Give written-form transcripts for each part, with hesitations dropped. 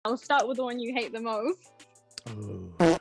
I'll start with the one you hate the most. Oh.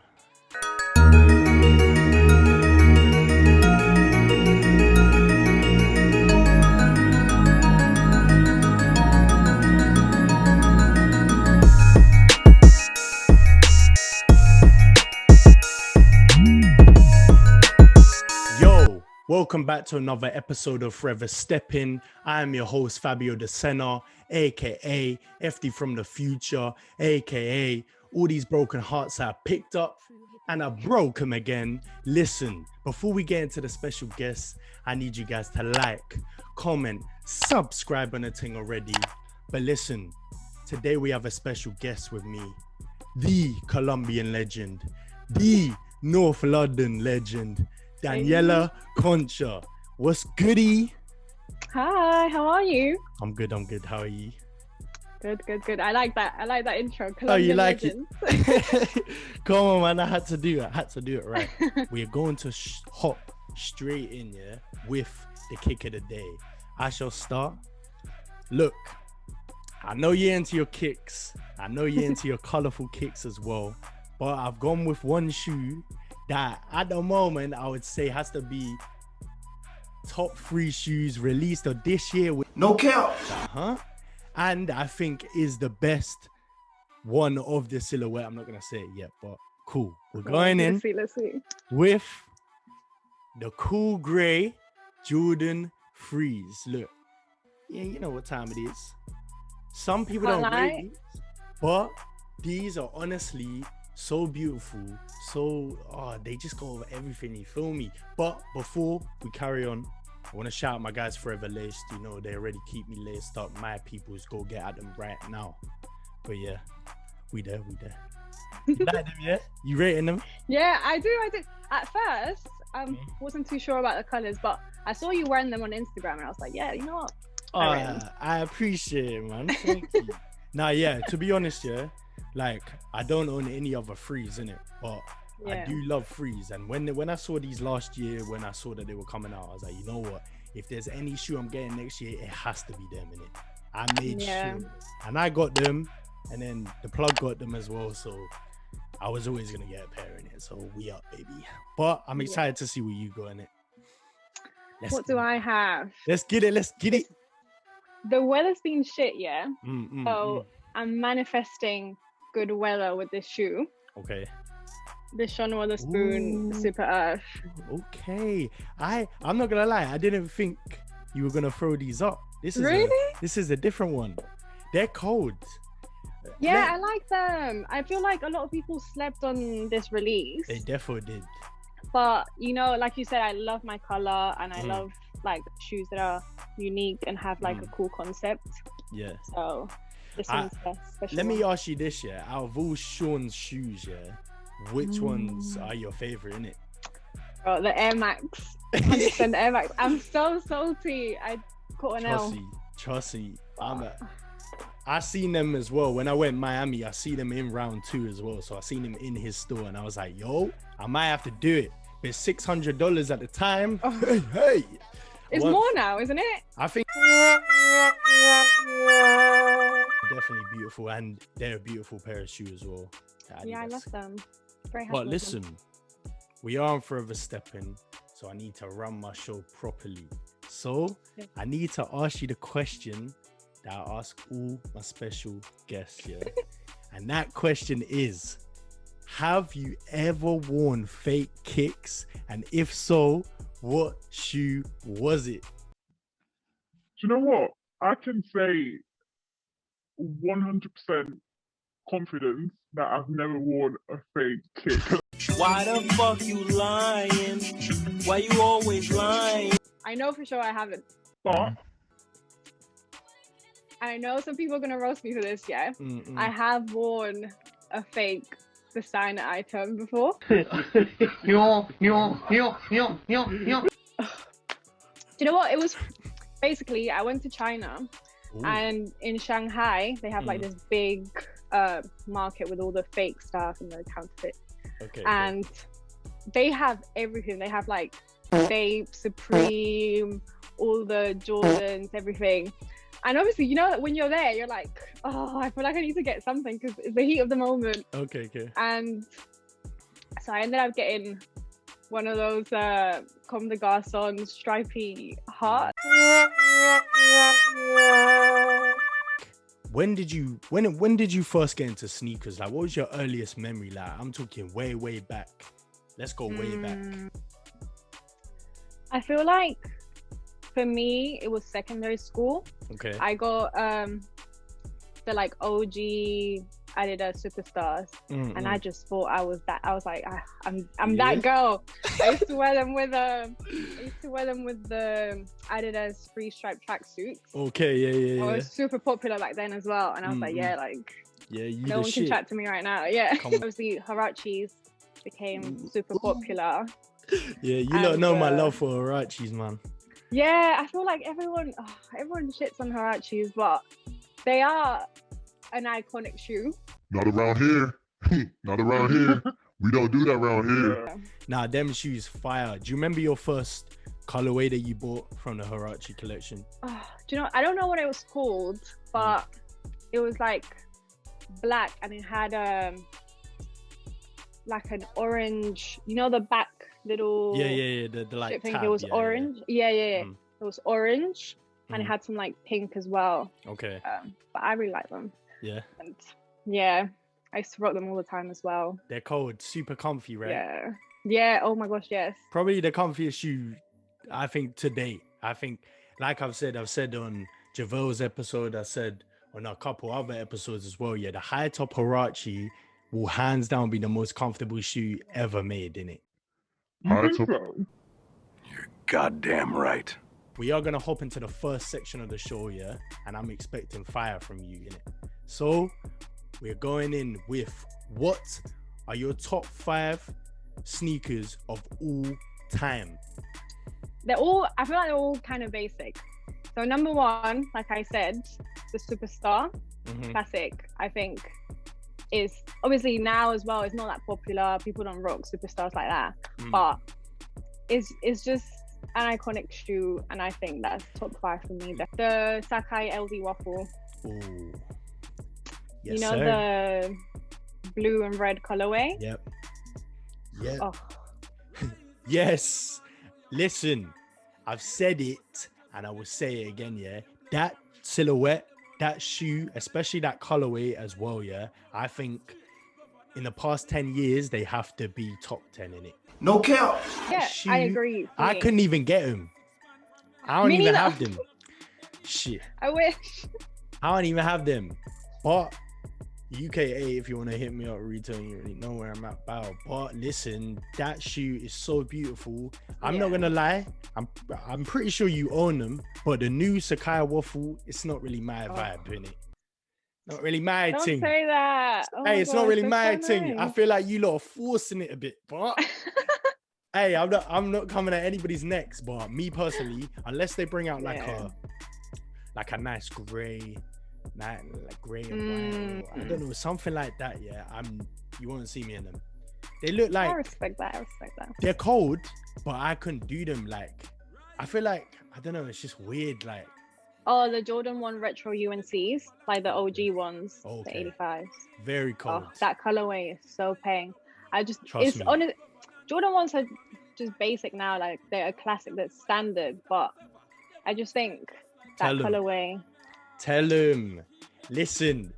Welcome back to another episode of Forever Steppin. I am your host, Fabio De Senna, aka FD from the future, aka all these broken hearts I picked up and I broke them again. Listen, before we get into the special guests, I need you guys to like, comment, subscribe on the thing already. But listen, today we have a special guest with me, the Colombian legend, the North London legend, Daniela Concha. What's goody? Hi, how are you? I'm good. How are you? Good. I like that intro. Colombian Oh, you like legend. it? Come on, man. I had to do it right. We are going to hop straight in, yeah, with the kick of the day. I shall start. Look, I know you're into your kicks. I know you're into your colorful kicks as well. But I've gone with one shoe that at the moment I would say has to be top 3 shoes released of this year with no cap. And I think is the best one of the silhouette. I'm not gonna say it yet, but cool. We're going in Let's see. with the cool gray Jordan Freeze. Look, yeah, you know what time it is. Some people don't rate these, but these are honestly so beautiful, they just go over everything, you feel me? But before we carry on, I want to shout out my guys Forever Laced. You know, they already keep me laced up. My peoples, go get at them right now. But yeah, we there. You like them, yeah? You rating them? Yeah, I do. At first, wasn't too sure about the colors, but I saw you wearing them on Instagram and I was like, yeah, you know what? I appreciate it, man. Thank you. Now, yeah, to be honest, yeah, like I don't own any other Freeze in it, but I do love Freeze. And when I saw these last year, when I saw that they were coming out, I was like, you know what? If there's any shoe I'm getting next year, it has to be them in it. I made sure, and I got them, and then the plug got them as well. So I was always gonna get a pair in it. So we up, baby. But I'm excited to see where you go in it. What do I have? Let's get it. The weather's been shit, yeah. I'm manifesting good weather with this shoe. Okay. The Sean Wotherspoon Super Earth. Okay. I'm not gonna lie, I didn't think you were gonna throw these up. This is a different one. They're cold. Yeah, I like them. I feel like a lot of people slept on this release. They definitely did. But you know, like you said, I love my color and I love like shoes that are unique and have like a cool concept. Yeah. So this one's special. Let me ask you this, yeah. Out of all Sean's shoes, yeah, which ones are your favorite in it? Oh, the Air Max. 100% Air Max. I'm so salty. I caught an L. Trust me. I seen them as well. When I went Miami, I see them in round 2 as well. So I seen them in his store and I was like, yo, I might have to do it. But $600 at the time. Oh. Hey. It's more now, isn't it? I think definitely beautiful, and they're a beautiful pair of shoes as well. I love them. Very happy. But listen, we are on Forever Steppin', so I need to run my show properly. So I need to ask you the question that I ask all my special guests, yeah? And that question is, have you ever worn fake kicks? And if so, what shoe was it? Do you know what? I can say 100% confidence that I've never worn a fake kick. Why the fuck you lying? Why you always lying? I know for sure I haven't. But I know some people are gonna roast me for this, yeah. I have worn a fake designer item before. Do you know what? It was basically I went to China. And in Shanghai, they have like this big market with all the fake stuff and the counterfeit. And they have everything. They have like Bape, Supreme, all the Jordans, everything. And obviously, you know that when you're there, you're like, oh, I feel like I need to get something because it's the heat of the moment. Okay. And so I ended up getting one of those Comme des Garçons stripy hearts. When did you first get into sneakers? Like, what was your earliest memory? Like, I'm talking way back. Let's go way back. I feel like for me, it was secondary school. Okay. I got the like OG Adidas Superstars, and I just thought I was that. I was like, I'm that girl. I used to wear them with the Adidas free stripe tracksuits. Okay, yeah. I was super popular back then as well, and I was like, you no one can chat to me right now. Yeah, obviously Huaraches became super popular. Yeah, you don't know my love for Huaraches, man. Yeah, I feel like everyone shits on Huaraches, but they are an iconic shoe. Not around here. Not around here. We don't do that around here. Nah, them shoes fire. Do you remember your first colorway that you bought from the Huarache collection? Do you know? I don't know what it was called, but it was like black and it had like an orange. You know the back little. Yeah. The like. Thing. Tab. It was orange. Yeah. It was orange and it had some like pink as well. Okay. But I really like them. Yeah. And yeah, I used to rock them all the time as well. They're cold, super comfy, right? Yeah. Oh my gosh, yes. Probably the comfiest shoe, I think, to date. I think, like I've said on Javel's episode, I said on a couple other episodes as well. Yeah, the high top Huarache will hands down be the most comfortable shoe ever made, innit? You think so? You're goddamn right. We are gonna hop into the first section of the show, yeah, and I'm expecting fire from you, innit? So we're going in with what are your top 5 sneakers of all time? I feel like they're all kind of basic. So number 1, like I said, the Superstar classic, I think is obviously now as well, it's not that popular. People don't rock Superstars like that, but it's just an iconic shoe, and I think that's top 5 for me. The Sakai LV Waffle. Ooh. Yes, you know, sir. the blue and red colorway. Yep. Oh. Yes. Listen, I've said it and I will say it again, yeah. That silhouette, that shoe, especially that colorway as well, yeah. I think in the past 10 years, they have to be top 10 in it. No cap. Yeah, Shoe, I agree. I couldn't even get them. I don't even have them. Shit. I wish. I don't even have them. But UKA, if you want to hit me up retail, you already know where I'm at, bow. But listen, that shoe is so beautiful. I'm not gonna lie, I'm pretty sure you own them, but the new Sakai Waffle, it's not really my vibe, innit? Not really my thing. Don't say that. Hey, it's not really my thing. I feel like you lot are forcing it a bit, but hey, I'm not coming at anybody's necks, but me personally, unless they bring out like a nice grey, like grey and white, I don't know, something like that. Yeah, you won't see me in them. They look like, I respect that. They're cold, but I couldn't do them. Like, I feel like, I don't know, it's just weird. Like, oh, the Jordan 1 retro UNCs, like the OG ones, okay. The 85s. Very cold. Oh, that colorway is so paying. Trust me. Honest. Jordan 1s are just basic now, like they're a classic, that's standard, but I just think that colorway. Tell him. Listen,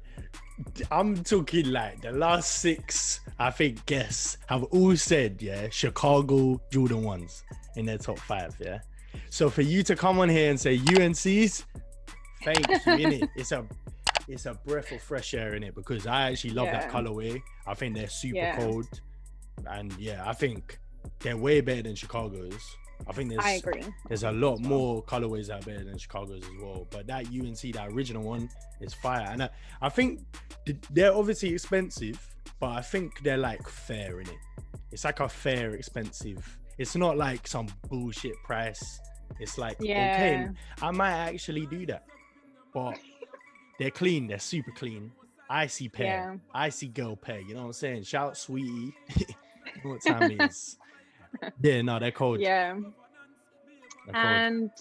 I'm talking like the last 6, I think, guests have all said, yeah, Chicago Jordan 1s in their top 5, yeah. So for you to come on here and say UNCs, thank you, innit? It's a breath of fresh air in it, because I actually love that colorway. I think they're super cold, and yeah, I think they're way better than Chicago's. I think I agree. There's a lot more colorways that are better than Chicago's as well. But that UNC, that original one, is fire. And I think they're obviously expensive, but I think they're like fair in it. It's like a fair expensive. It's not like some bullshit price. It's like, okay, I might actually do that. But they're clean. They're super clean. Icy pair. Icy girl pair. You know what I'm saying? Shout out Sweetie. You know what time it is. Yeah, no, they're cold. Yeah. They're and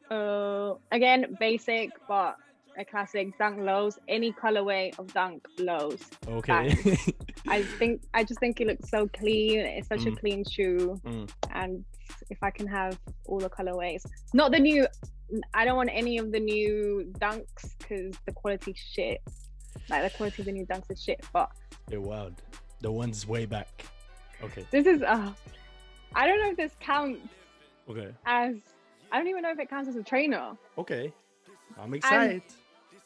cold. Again, basic, but a classic dunk lows. Any colorway of dunk lows. Okay. I just think it looks so clean. It's such a clean shoe, and if I can have all the colorways, not the new. I don't want any of the new dunks because the quality shit. Like the quality of the new dunks is shit. But they're wild. The ones way back. Okay. this is. I don't know if this counts. Okay. As I don't even know if it counts as a trainer. Okay. I'm excited.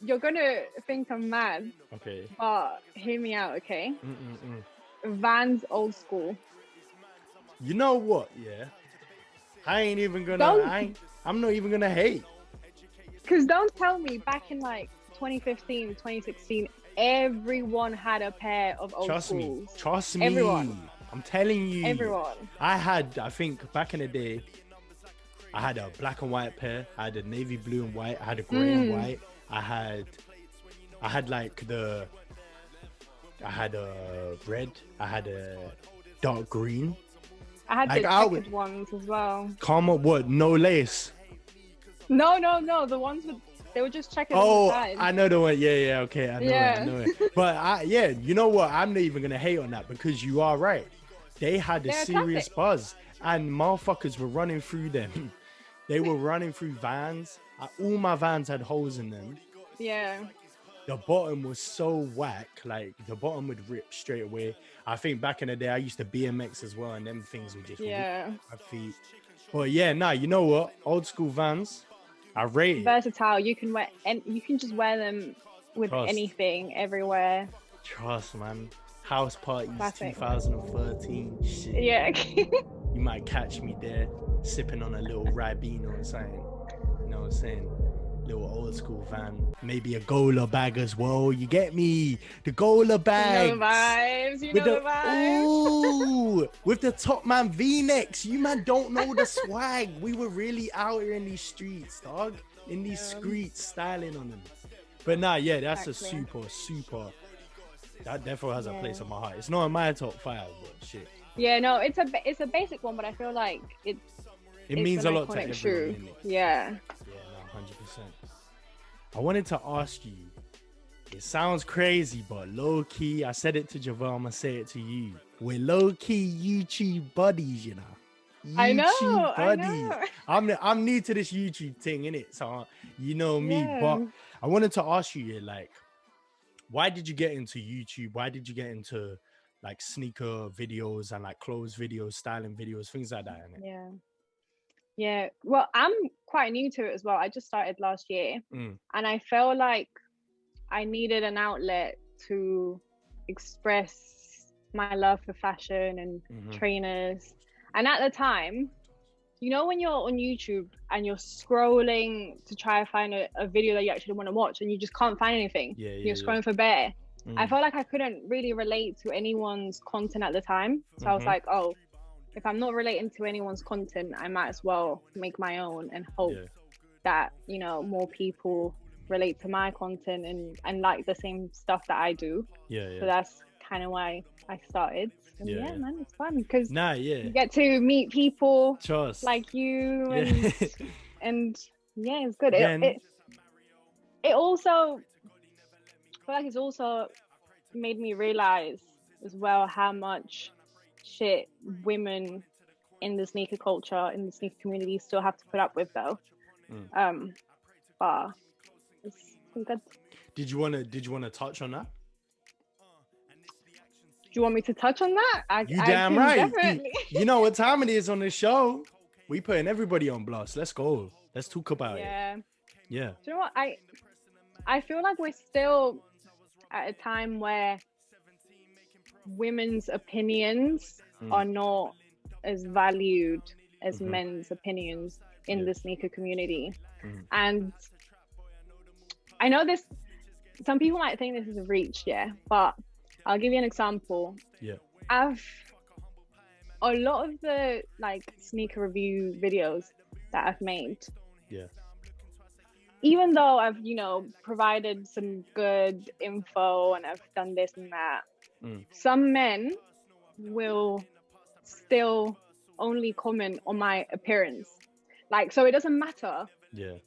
You're gonna think I'm mad. Okay. But hear me out, okay? Vans old school. You know what? Yeah. I ain't even gonna. I'm not even gonna hate. Cause don't tell me back in like 2015, 2016, everyone had a pair of old schools. Trust me. Everyone. I'm telling you. Everyone. I think back in the day, I had a black and white pair. I had a navy blue and white. I had a gray and white. I had like I had a red. I had a dark green. I had like the checkered ones as well. Come up, what? No lace? No. The ones with, they were just checkered on the side. I know the one. Yeah. Okay, I know it. But you know what? I'm not even gonna hate on that because you are right. They had a serious buzz, and motherfuckers were running through them. They were running through Vans. All my Vans had holes in them. Yeah. The bottom was so whack. Like the bottom would rip straight away. I think back in the day I used to BMX as well, and them things would just rip my feet. But yeah, you know what? Old school Vans, I rate it. Versatile. You can wear, and you can just wear them with anything, everywhere. Trust, man. House parties, Classic. 2013. Shit. Yeah. You might catch me there, sipping on a little Ribena or something. You know what I'm saying? Little old school van, maybe a Gola bag as well. You get me? The Gola bag. You know the vibes. You know the vibes. Ooh, with the top man V-necks. You man don't know the swag. We were really out here in these streets, dog. In these streets, styling on them. But that's a super. That definitely has a place in my heart. It's not in my top 5, but shit. Yeah, no, it's a basic one, but I feel like it means a lot to everyone. Shoe. Yeah. Yeah, no, 100%. I wanted to ask you. It sounds crazy, but low key, I said it to Javel, I'm gonna say it to you. We're low key YouTube buddies, you know. I know. I'm new to this YouTube thing, innit? So you know me, but I wanted to ask you, like, why did you get into YouTube? Why did you get into like sneaker videos and like clothes videos, styling videos, things like that, innit? Yeah. Well, I'm quite new to it as well. I just started last year, and I felt like I needed an outlet to express my love for fashion and trainers. And at the time, you know, when you're on YouTube and you're scrolling to try to find a video that you actually want to watch and you just can't find anything, you're scrolling for bare. I felt like I couldn't really relate to anyone's content at the time. So I was like, oh, if I'm not relating to anyone's content, I might as well make my own and hope that, you know, more people relate to my content and like the same stuff that I do. So that's kind of why I started. And man, it's fun because you get to meet people like you and it's good. It also, I feel like it's also made me realize as well how much shit women in the sneaker culture, in the sneaker community still have to put up with though. But it's been good. Did you want to touch on that? Do you want me to touch on that? You damn right. Definitely. You know what time it is on this show. We putting everybody on blast. Let's go. Let's talk about it. Yeah. Do you know what? I feel like we're still at a time where women's opinions are not as valued as men's opinions in the sneaker community. And I know this, some people might think this is a reach, but I'll give you an example. A lot of the like sneaker review videos that I've made, even though I've, you know, provided some good info and I've done this and that, some men will still only comment on my appearance. Like, so it doesn't matter Yeah.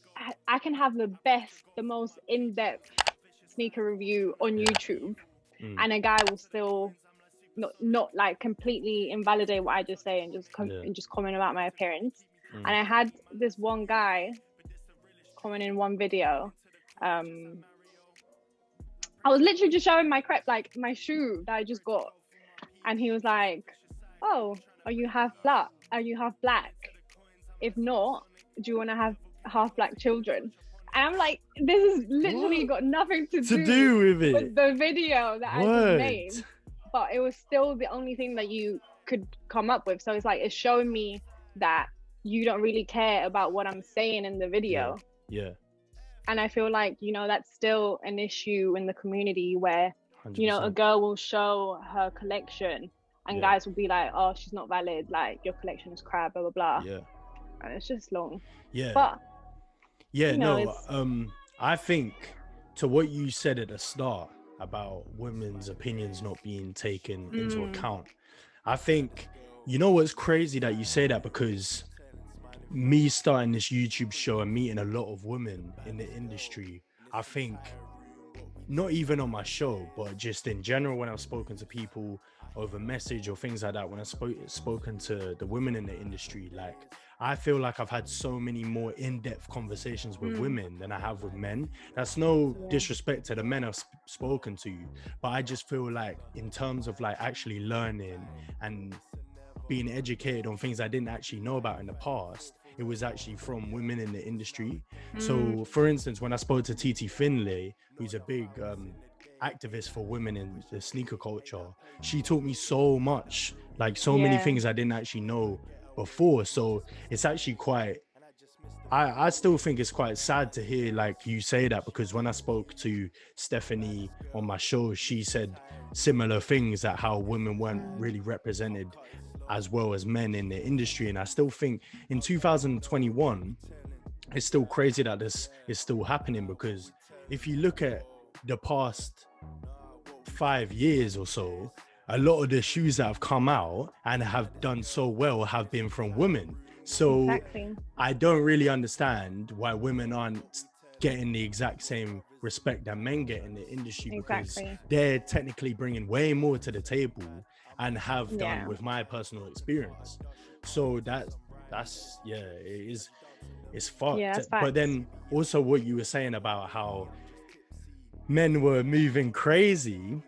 I can have the most in-depth sneaker review on YouTube, and a guy will still not like completely invalidate what I just say and just and just comment about my appearance. And I had this one guy comment in one video. I was literally just showing my like my shoe that I just got, and he was like, "Oh, are you half black? Are you half black? If not, do you want to have half black children?" And I'm like, this has literally got nothing to do with it, with the video that I just made. But it was still the only thing that you could come up with. So it's like, it's showing me that you don't really care about what I'm saying in the video. Yeah. And I feel like, you know, that's still an issue in the community where, 100%. you know, a girl will show her collection and guys will be like, "Oh, she's not valid. Like, your collection is crap, blah, blah, blah." Yeah. And it's just long. Yeah. But, yeah, you know, I think to what you said at the start about women's opinions not being taken into account, I think, you know what's crazy that you say that, because me starting this YouTube show and meeting a lot of women in the industry, I think not even on my show, but just in general, when I've spoken to people over message or things like that, when I've spoken to the women in the industry, like, I feel like I've had so many more in-depth conversations with women than I have with men. That's no disrespect to the men I've spoken to, but I just feel like in terms of like actually learning and being educated on things I didn't actually know about in the past, it was actually from women in the industry. So for instance, when I spoke to TT Finlay, who's a big activist for women in the sneaker culture, she taught me so much, like so many things I didn't actually know before. So it's actually quite, I still think it's quite sad to hear like you say that, because when I spoke to Stephanie on my show, she said similar things, that how women weren't really represented as well as men in the industry. And I still think in 2021 it's still crazy that this is still happening, because if you look at the past 5 years or so, a lot of the shoes that have come out and have done so well have been from women. So I don't really understand why women aren't getting the exact same respect that men get in the industry, because they're technically bringing way more to the table and have done with my personal experience. So that's it's fucked. But then also what you were saying about how men were moving crazy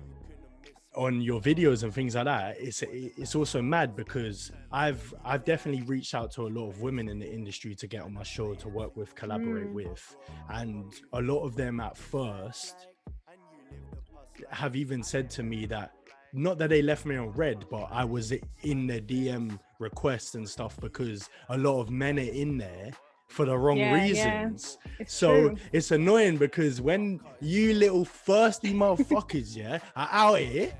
on your videos and things like that, it's also mad, because I've definitely reached out to a lot of women in the industry to get on my show, to work with, collaborate with, and a lot of them at first have even said to me that, not that they left me on red, but I was in their DM requests and stuff, because a lot of men are in there for the wrong reasons. So it's annoying, because when you little thirsty motherfuckers are out here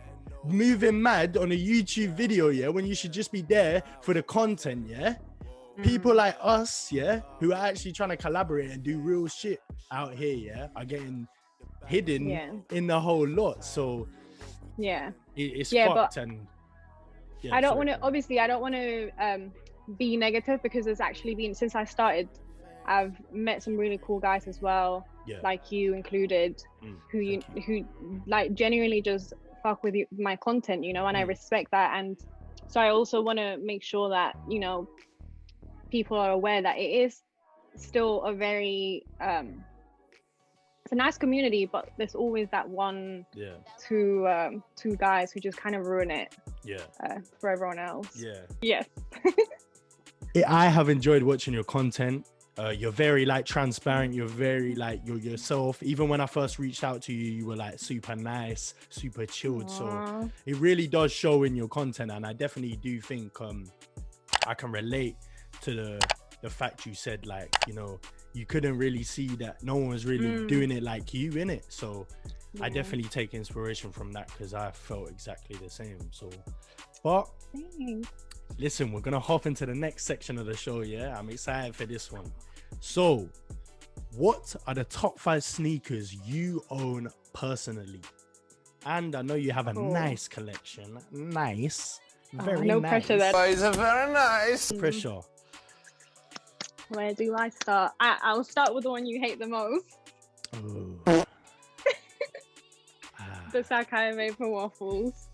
moving mad on a YouTube video, when you should just be there for the content, people like us, who are actually trying to collaborate and do real shit out here, are getting hidden in the whole lot. So it's fucked. And I don't want to, obviously I don't want to be negative, because there's actually been, since I started, I've met some really cool guys as well, like you included, who like genuinely just fuck with my content, you know, and I respect that. And so I also want to make sure that, you know, people are aware that it is still a very it's a nice community, but there's always that one two guys who just kind of ruin it for everyone else. I have enjoyed watching your content. You're very like transparent, you're very like you're yourself. Even when I first reached out to you, you were like super nice, super chilled. So it really does show in your content, and I definitely do think I can relate to the fact you said, like, you know, you couldn't really see that no one was really doing it like you in it. So I definitely take inspiration from that, because I felt exactly the same. So but listen, we're gonna hop into the next section of the show. I'm excited for this one. So what are the top 5 sneakers you own personally? And I know you have a nice collection. Nice, very no nice. pressure there. Guys are very nice. Pressure. Where do I start? I'll start with the one you hate the most. Oh. The Sakai Vapor Waffles.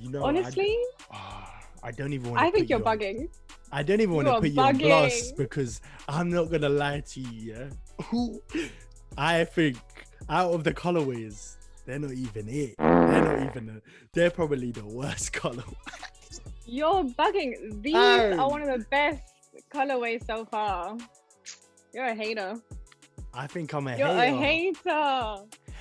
You know, Honestly, I don't even want to I think you're bugging. I don't even want You to are put you on blast bugging. because I'm not going to lie to you, yeah? I think out of the colorways, they're not even it. They're probably the worst color. You're bugging. These are one of the best colorways so far. You're a hater. I think I'm a You're hater. a hater.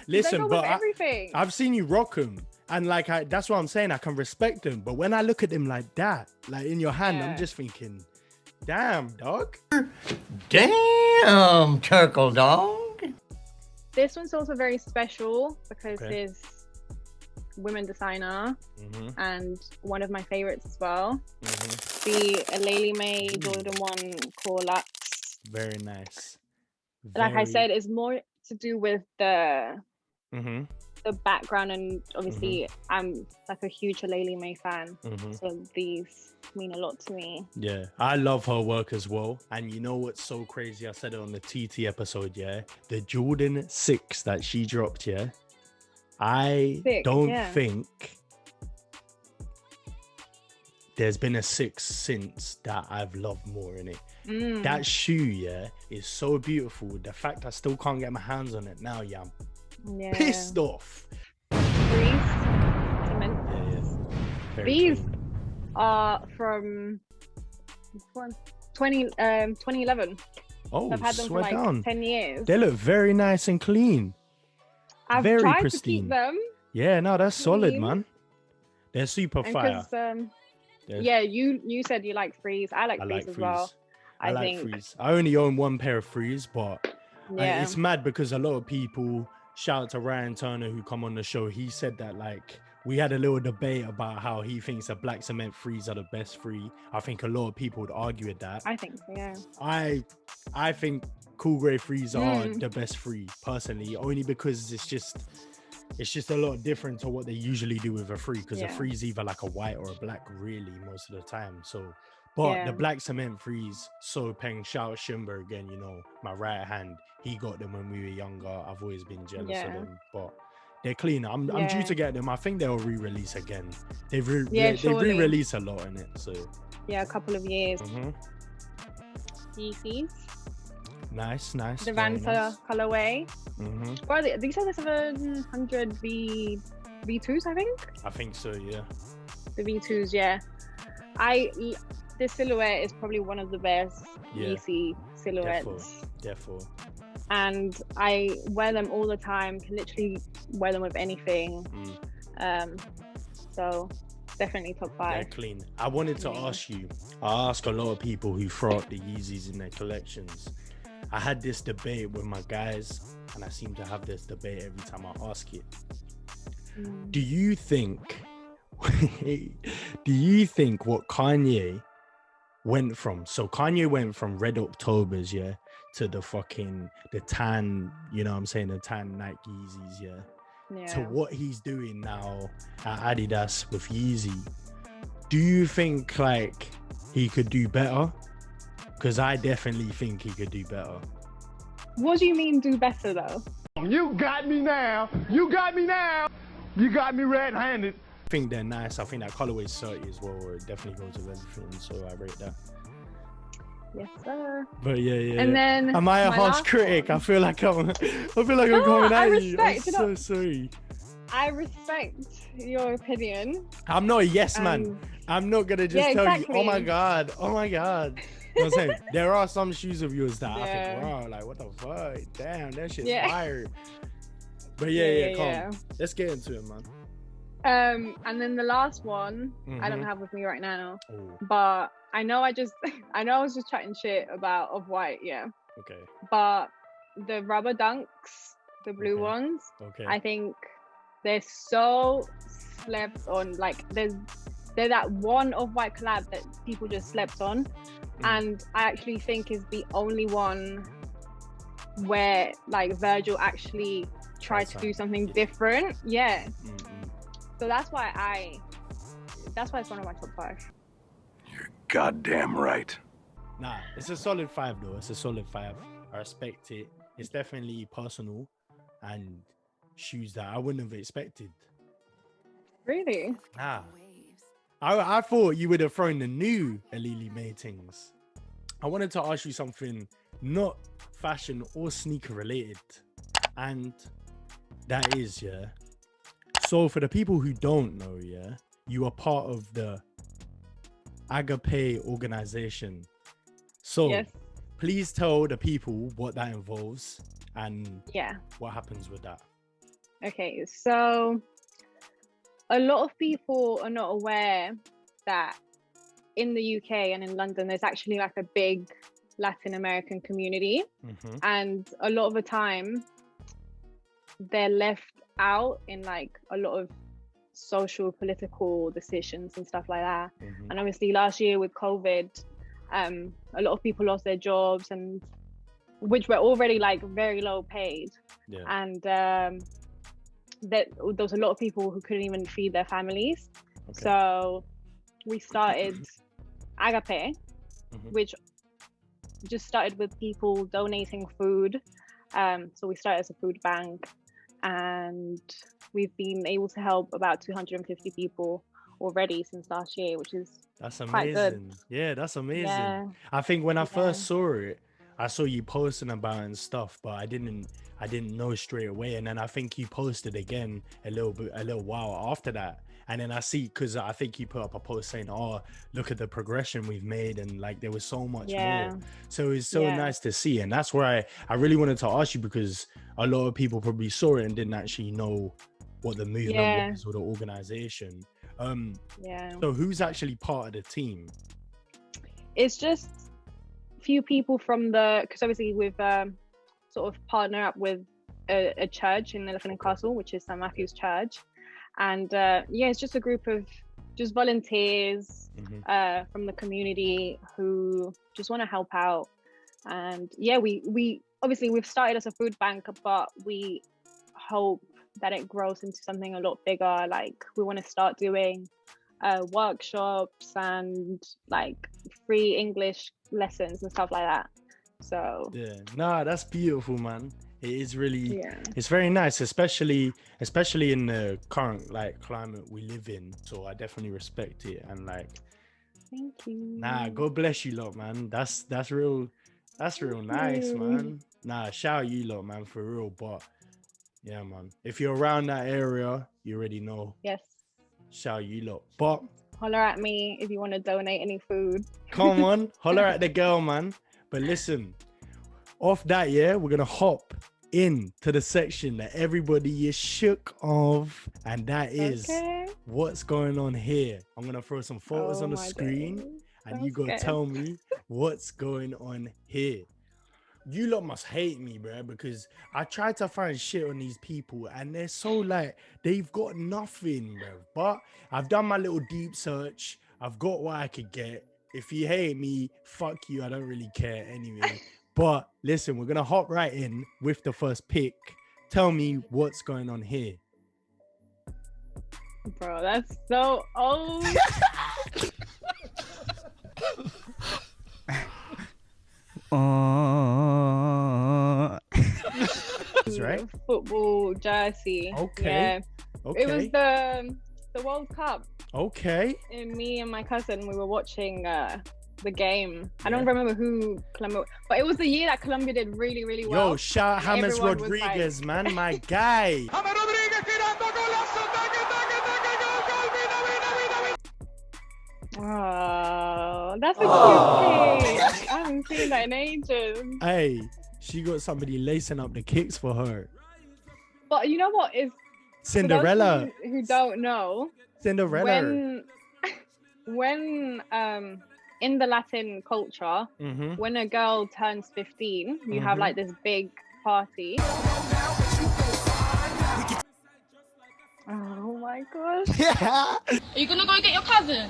Listen, but everything. I've seen you rock them. And like, that's what I'm saying. I can respect them. But when I look at them like that, like in your hand, I'm just thinking, damn, dog. Damn, turtle dog. This one's also very special because it's women designer and one of my favorites as well. The Aleli May Jordan 1 Core Lux. Very nice. Like I said, it's more to do with the background, and obviously I'm like a huge Aleli May fan, so these mean a lot to me. Yeah, I love her work as well. And you know what's so crazy? I said it on the TT episode, yeah? The Jordan 6 that she dropped, yeah? I don't think there's been a 6 since that I've loved more in it. That shoe, yeah, is so beautiful. The fact I still can't get my hands on it now, yeah, I'm pissed off. These are from 2011. Oh, I've had them for like 10 years. They look very nice and clean. I've very tried pristine. to keep them. Yeah, no, that's solid, man. They're super fire. Yeah, you said you like Freeze. I like Freeze as well. I like Freeze. I only own one pair of Freeze, but it's mad because a lot of people, shout out to Ryan Turner who come on the show, he said that like we had a little debate about how he thinks the black cement Freeze are the best free. I think a lot of people would argue with that. I think so, yeah. I think Cool Grey Freeze are the best free personally, only because it's just a lot different to what they usually do with a free, because a free is either like a white or a black really most of the time. So but the black cement freeze, So Peng, shout out Shimber again, you know, my right hand, he got them when we were younger. I've always been jealous of them, but they're clean. I'm due to get them. I think they'll re-release again. They've re-released a lot in it, so a couple of years. Yeezys. Nice. The Vanta colorway. What are they? These are the 700 V2s, I think. I think so, yeah. The V2s, yeah. This silhouette is probably one of the best Yeezy silhouettes. Definitely. And I wear them all the time. Can literally wear them with anything. So definitely top 5. They're clean. I wanted to ask you. I ask a lot of people who throw out the Yeezys in their collections. I had this debate with my guys, and I seem to have this debate every time I ask it. Do you think what Kanye went from? So Kanye went from Red Octobers, to the tan, you know what I'm saying, the tan Nike Yeezys, to what he's doing now at Adidas with Yeezy. Do you think like he could do better? Because I definitely think he could do better. What do you mean do better though? You got me now. You got me red-handed. I think they're nice. I think that colorway is 30 as well, or it definitely goes with everything, so I rate that. Yes, sir. But yeah. And then am I a harsh critic? I feel like I'm coming at you. I'm so sorry. I respect your opinion. I'm not a yes man. I'm not gonna just tell you, oh my god. You know what I'm saying? There are some shoes of yours that I think, wow, like what the fuck? Damn, that shit's fire. But come. Let's get into it, man. And then the last one I don't have with me right now, but I know I was just chatting shit about Off-White, Okay. But the rubber dunks, the blue ones, I think they're so slept on. Like they're that one Off-White collab that people just slept on, and I actually think is the only one where like Virgil actually tried to do something different. So that's why it's one of my top 5. You're goddamn right. Nah, it's a solid 5 though. It's a solid 5. I respect it. It's definitely personal and shoes that I wouldn't have expected. Really? Nah. I thought you would have thrown the new Alili Matings. I wanted to ask you something not fashion or sneaker related. And that is, yeah. So for the people who don't know, yeah, you are part of the Agape organization. So Yes. please tell the people what that involves and Yeah. what happens with that. Okay, so a lot of people are not aware that in the UK and in London, there's actually like a big Latin American community. And a lot of the time, they're left out in like a lot of social, political decisions and stuff like that. And obviously last year with COVID, a lot of people lost their jobs, and which were already like very low paid. Yeah. And there was a lot of people who couldn't even feed their families. Okay. So we started Agape, which just started with people donating food. So we started as a food bank, and we've been able to help about 250 people already since last year, which is That's quite good. amazing. Yeah, that's amazing. Yeah. I think when I first saw it, I saw you posting about it and stuff, but I didn't know straight away. And then I think you posted again a little while after that. And then I see, because I think you put up a post saying, oh, look at the progression we've made. And like, there was so much more. So it's so nice to see. And that's where I really wanted to ask you, because a lot of people probably saw it and didn't actually know what the movement was or the organization. So who's actually part of the team? It's just few people from because obviously we've sort of partner up with a church in Elephant and Castle, which is St. Matthew's Church. And it's just a group of just volunteers from the community who just want to help out. And we obviously we've started as a food bank, but we hope that it grows into something a lot bigger. Like we want to start doing workshops and like free English lessons and stuff like that. So that's beautiful, man. It is really it's very nice, especially in the current like climate we live in. So I definitely respect it. And like, thank you. God bless you lot, man. That's real nice, man. Shout out you lot, man, for real. But yeah, man, if you're around that area, you already know. Yes. Shout you lot. But holler at me if you want to donate any food. Come on, holler at the girl, man. But listen, off that, we're gonna hop into the section that everybody is shook of, and that is what's going on here. I'm gonna throw some photos on the screen, and you gotta tell me what's going on here. You lot must hate me, bro, because I tried to find shit on these people and they're so like, they've got nothing, bro. But I've done my little deep search. I've got what I could get. If you hate me, fuck you. I don't really care anyway. But listen, we're going to hop right in with the first pick. Tell me what's going on here. Bro, that's so old. Right? Football jersey. Okay. It was the World Cup. Okay. And me and my cousin, we were watching the game. I don't remember who Colombia, but it was the year that Colombia did really, really well. Yo, shout out James Rodriguez, man, my guy. Oh, that's a cute pic. I haven't seen that in ages. Hey, she got somebody lacing up the kicks for her. But you know what is Cinderella? Who don't know? Cinderella. When in the Latin culture, when a girl turns 15, you have like this big party. Oh my gosh. Are you gonna go get your cousin?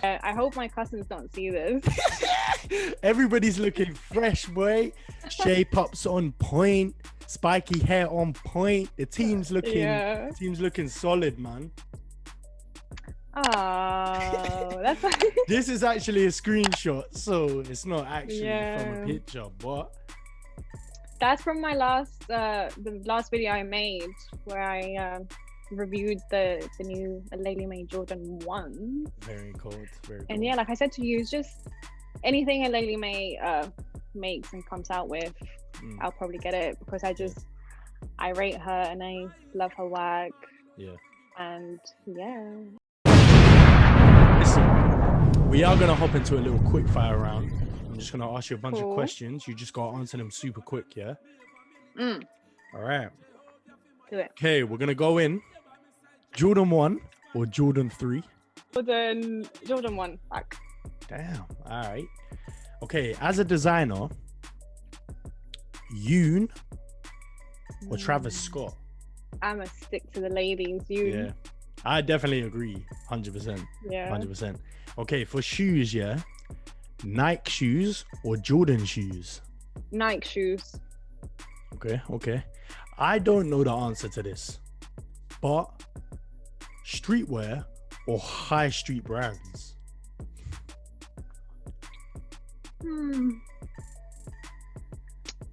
I hope my cousins don't see this. Everybody's looking fresh, boy. Shape ups on point, spiky hair on point. The team's looking solid, man. Oh, that's This is actually a screenshot, so it's not actually from Yeah. a picture. But that's from my the last video I made where I reviewed the new Lately Made Jordan 1. very cold, very cold. And yeah, like I said to you, it's just anything a Lately May makes and comes out with, I'll probably get it because I rate her and I love her work. Yeah. And yeah. Listen, we are gonna hop into a little quick fire round. I'm just gonna ask you a bunch of Cool. questions. You just gotta answer them super quick, yeah? Mm, All right. do it. Okay, we're gonna go in. Jordan 1 or Jordan 3? Jordan 1 back. Damn. All right. Okay, as a designer, Yoon or Travis Scott? I'ma stick to the ladies. You. Yeah, I definitely agree. 100%. Yeah. 100%. Okay, for shoes, yeah, Nike shoes or Jordan shoes? Nike shoes. Okay. I don't know the answer to this, but streetwear or high street brands?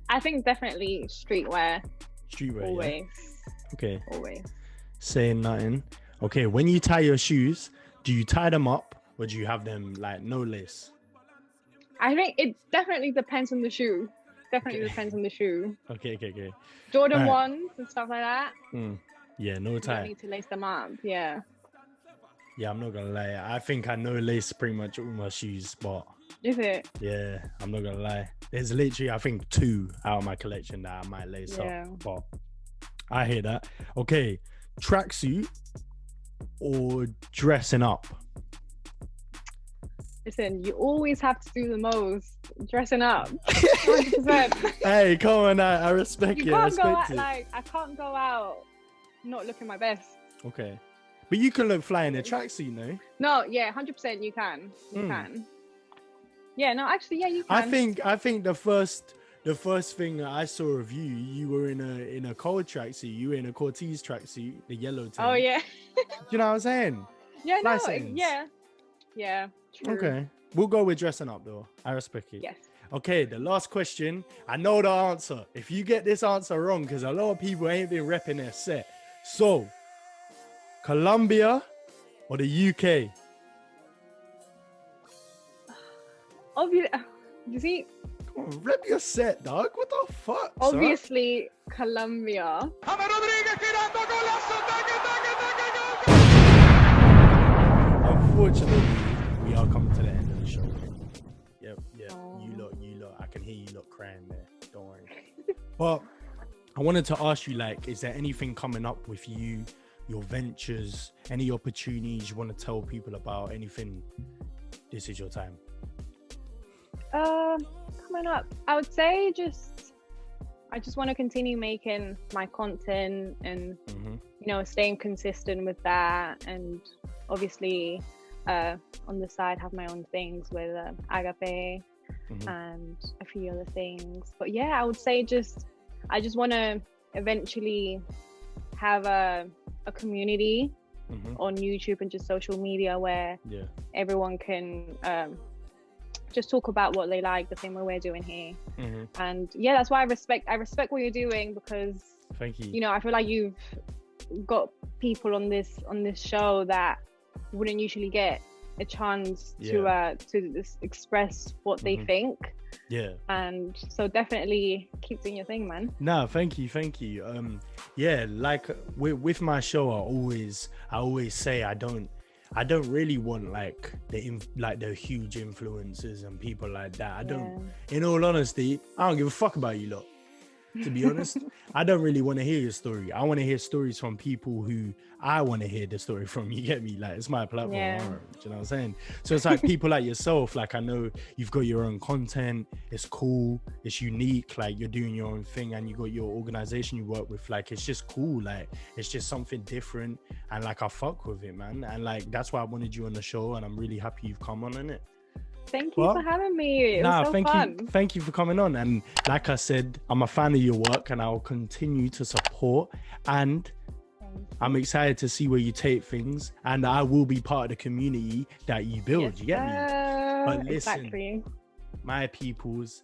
I think definitely streetwear. Streetwear, yeah? Always. Okay, Always. saying nothing. Okay, when you tie your shoes, do you tie them up or do you have them like no lace? I think it definitely depends on the shoe. Definitely Okay. depends on the shoe. Okay. Jordan Alright. 1s and stuff like that. Yeah, no You don't tie. need to lace them up. Yeah. Yeah, I'm not gonna lie. I think I know lace pretty much all my shoes, but Is it? yeah, I'm not gonna lie. There's literally, I think, 2 out of my collection that I might lace Yeah. up, but I hear that. Okay, tracksuit or dressing up? Listen, you always have to do the most. Dressing up. 100%. Hey, come on, I respect You you. I can't go respect out, it. like, I can't go out not looking my best. Okay, but you can look fly in a tracksuit, no? No, yeah, 100% you can. You can. Yeah, no, actually, yeah, you can. I think the first thing that I saw of you, you were in a cold tracksuit. You were in a Cortez tracksuit, the yellow thing. Oh, yeah. You know what I'm saying? Yeah, no, License. yeah. Yeah, true. Okay, we'll go with dressing up though. I respect it. Yes. Okay, the last question. I know the answer. If you get this answer wrong, because a lot of people ain't been repping their set. So, Colombia or the UK? Obviously, you see, Come on, rep your set, dog. What the fuck? son? obviously, Colombia. Unfortunately, we are coming to the end of the show. Yep. Oh. You look. I can hear you look crying there. Don't worry. But I wanted to ask you, like, is there anything coming up with you, your ventures, any opportunities you want to tell people about? Anything? This is your time. Coming up, I would say I just want to continue making my content and staying consistent with that, and obviously on the side have my own things with Agape and a few other things. But yeah, I would say I just want to eventually have a community on YouTube and just social media where everyone can just talk about what they like the same way we're doing here. And yeah, that's why I respect what you're doing, because Thank you. you know, I feel like you've got people on this show that wouldn't usually get a chance to just express what they think. Yeah. And so definitely keep doing your thing, man. No, thank you. Yeah, like with my show, I always say I don't really want like the huge influencers and people like that. I don't. In all honesty, I don't give a fuck about you lot. To be honest, I don't really want to hear your story. I want to hear stories from people who I want to hear the story from. You get me? Like, it's my platform. Yeah. Do you know what I'm saying? So it's like people like yourself. Like, I know you've got your own content. It's cool. It's unique. Like, you're doing your own thing, and you got your organization you work with. Like, it's just cool. Like, it's just something different. And like, I fuck with it, man. And like, that's why I wanted you on the show, and I'm really happy you've come on it. Thank you for having me. It was so fun. Thank you for coming on. And like I said, I'm a fan of your work, and I'll continue to support. And I'm excited to see where you take things, and I will be part of the community that you build. Yes, You get me? But listen, exactly. my peoples,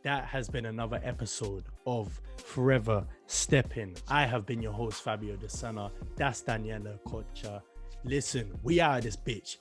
that has been another episode of Forever Steppin'. I have been your host, Fabio De Sena. That's Daniela Concha. Listen, we out of this bitch.